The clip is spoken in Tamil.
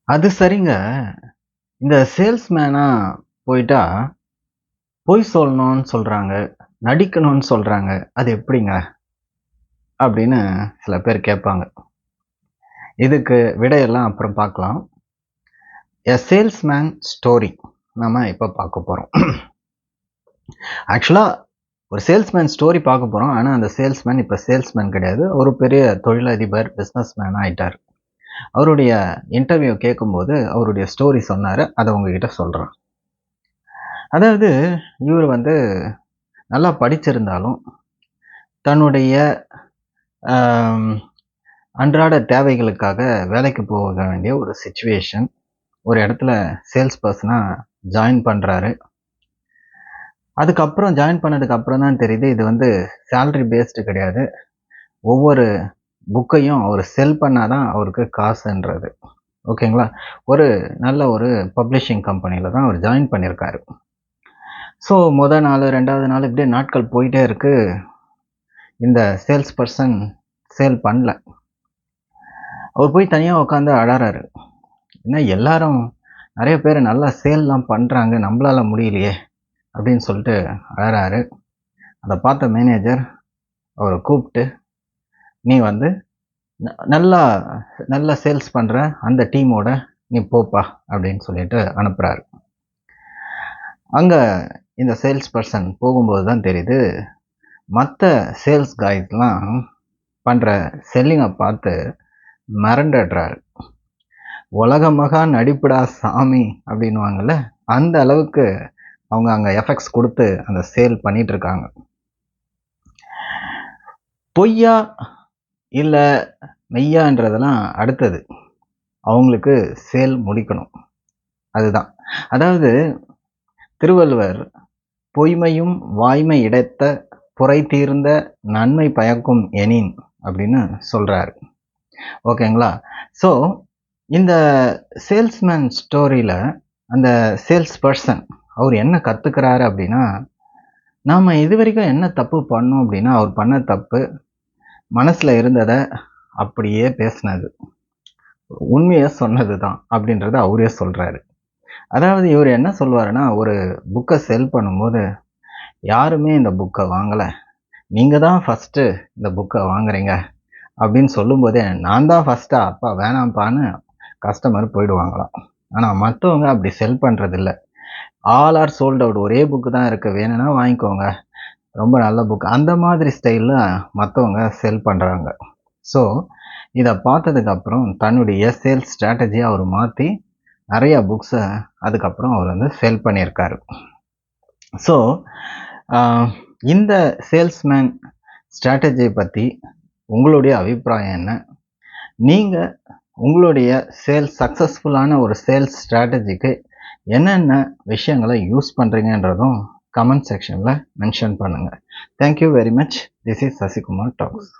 அது சரிங்க. இந்த சேல்ஸ்மேனா போயிட்டா, பொய் சொல்லணும்னு சொல்றாங்க, நடிக்கணும்னு சொல்றாங்க. அது எப்படிங்க? அப்படின்னு சில பேர் கேட்பாங்க. இதுக்கு விடையெல்லாம் அப்புறம் பார்க்கலாம். எ சேல்ஸ்மேன் ஸ்டோரி நாம இப்ப பார்க்க போறோம். ஆக்சுவலா ஒரு சேல்ஸ்மேன் ஸ்டோரி பார்க்க போறோம். ஆனா அந்த சேல்ஸ்மேன் இப்ப சேல்ஸ்மேன் கிடையாது. ஒரு பெரிய தொழிலதிபர், பிசினஸ்மேன் ஆயிட்டாரு. அவருடைய இன்டர்வியூ கேட்கும்போது அவருடைய ஸ்டோரி சொன்னாரு. அத உங்ககிட்ட சொல்றேன். அதாவது இவரு நல்லா படிச்சிருந்தாலும், தன்னுடைய அம் அன்றாட தேவைகளுக்காக வேலைக்கு போக வேண்டிய ஒரு சிச்சுவேஷன். ஒரு இடத்துல சேல்ஸ் பெர்சனா ஜாயின் பண்றாரு. அதுக்கப்புறம் ஜாயின் பண்ணதுக்கு அப்புறம் தான் தெரியுது, இது சேலரி பேஸ்டு கிடையாது. ஒவ்வொரு புக்கையும் அவரு செல் பண்ணா தான் அவருக்கு காசுன்றது. ஓகேங்களா? ஒரு நல்ல ஒரு பப்ளிஷிங் கம்பெனில தான் அவர் ஜாயின் பண்ணியிருக்காரு. ஸோ, நாளு, 2வது நாள் இப்படியே நாட்கள் போயிட்டே இருக்கு. இந்த சேல்ஸ் பெர்சன் சேல் பண்ணல. அவர் போய் தனியா உட்காந்து அழறாரு. என்ன எல்லாரும் நெறைய பேர் நல்லா சேல்லாம் பண்றாங்க. நம்மளால முடியலையே! அப்படின்னு சொல்லிட்டு அழறாரு. அத பார்த்த மேனேஜர் அவர கூப்ட்டு, "நீ நல்லா நல்லா சேல்ஸ் பண்ற அந்த டீமோட நீ போப்பா" அப்படின்னு சொல்லிட்டு அனுப்புறாரு. அங்க இந்த சேல்ஸ் பெர்சன் போகும்போது தான் தெரியுது, மத்த சேல்ஸ் காய்ஸ்லாம் பண்ற செல்லிங்க பார்த்து மிரண்டுடுறாரு. "உலக மகா நடிப்புடா சாமி" அப்படின்னுவாங்கல்ல, அந்த அளவுக்கு அவங்க அங்க எஃபெக்ட்ஸ் குடுத்து அந்த சேல் பண்ணிட்டு இருக்காங்க. பொய்யா இல்ல மெய்யான்றதெல்லாம் அடுத்தது. அவங்களுக்கு சேல் முடிக்கணும். அதுதான். அதாவது திருவள்ளுவர் பொய்மையும் வாய்மை இடைத்த புரை தீர்ந்த நன்மை பயக்கும் எனின் அப்படின்னு சொல்றாரு. ஓகேங்களா? ஸோ இந்த சேல்ஸ்மேன் ஸ்டோரியில அந்த சேல்ஸ் பெர்சன் அவர் என்ன கத்துக்கிறாரு அப்படின்னா, நாம இதுவரைக்கும் என்ன தப்பு பண்ணோம் அப்படின்னா, அவர் பண்ண தப்பு மனசுல இருந்தத அப்படியே பேசினது. உண்மைய சொன்னது தான் அப்படின்றத அவரே சொல்றாரு. அதாவது இவரு என்ன சொல்வாருன்னா, ஒரு புக்க செல் பண்ணும்போது, "யாருமே இந்த புக்க வாங்கல. நீங்க தான் ஃபர்ஸ்ட்டு இந்த புக்க வாங்குறீங்க." அப்படின்னு சொல்லும்போதே, "நான் தான் ஃபர்ஸ்ட்டா? அப்பா வேணாம்ப்பான்னு" கஸ்டமர் போயிடுவாங்களாம். ஆனா மத்தவங்க அப்படி செல் பண்றதில்ல. All R sold out. ஒரே புக் தான் இருக்கு. வேணும்னா வாங்கிக்கோங்க. ரொம்ப நல்ல புக். அந்த மாதிரி ஸ்டைல்ல மத்தவங்க செல் பண்றாங்க. ஸோ, இத பார்த்ததுக்கு அப்புறம் தன்னுடைய சேல்ஸ் ஸ்ட்ராட்டஜிய அவரு மாத்தி, நெறைய புக்ஸ அதுக்கப்புறம் அவர் சேல் பண்ணியிருக்காரு. ஸோ, அ இந்த சேல்ஸ்மேன் ஸ்ட்ராட்டஜிய பத்தி உங்களுடைய அபிப்பிராயம் என்ன? நீங்க உங்களுடைய சக்சஸ்ஃபுல்லான ஒரு சேல்ஸ் ஸ்ட்ராட்டஜிக்கு என்னென்ன விஷயங்கள யூஸ் பண்றீங்கன்றதும் கமெண்ட் செக்ஷன்ல மென்ஷன் பண்ணுங்க. Thank you very much. This is Sasikumar tax.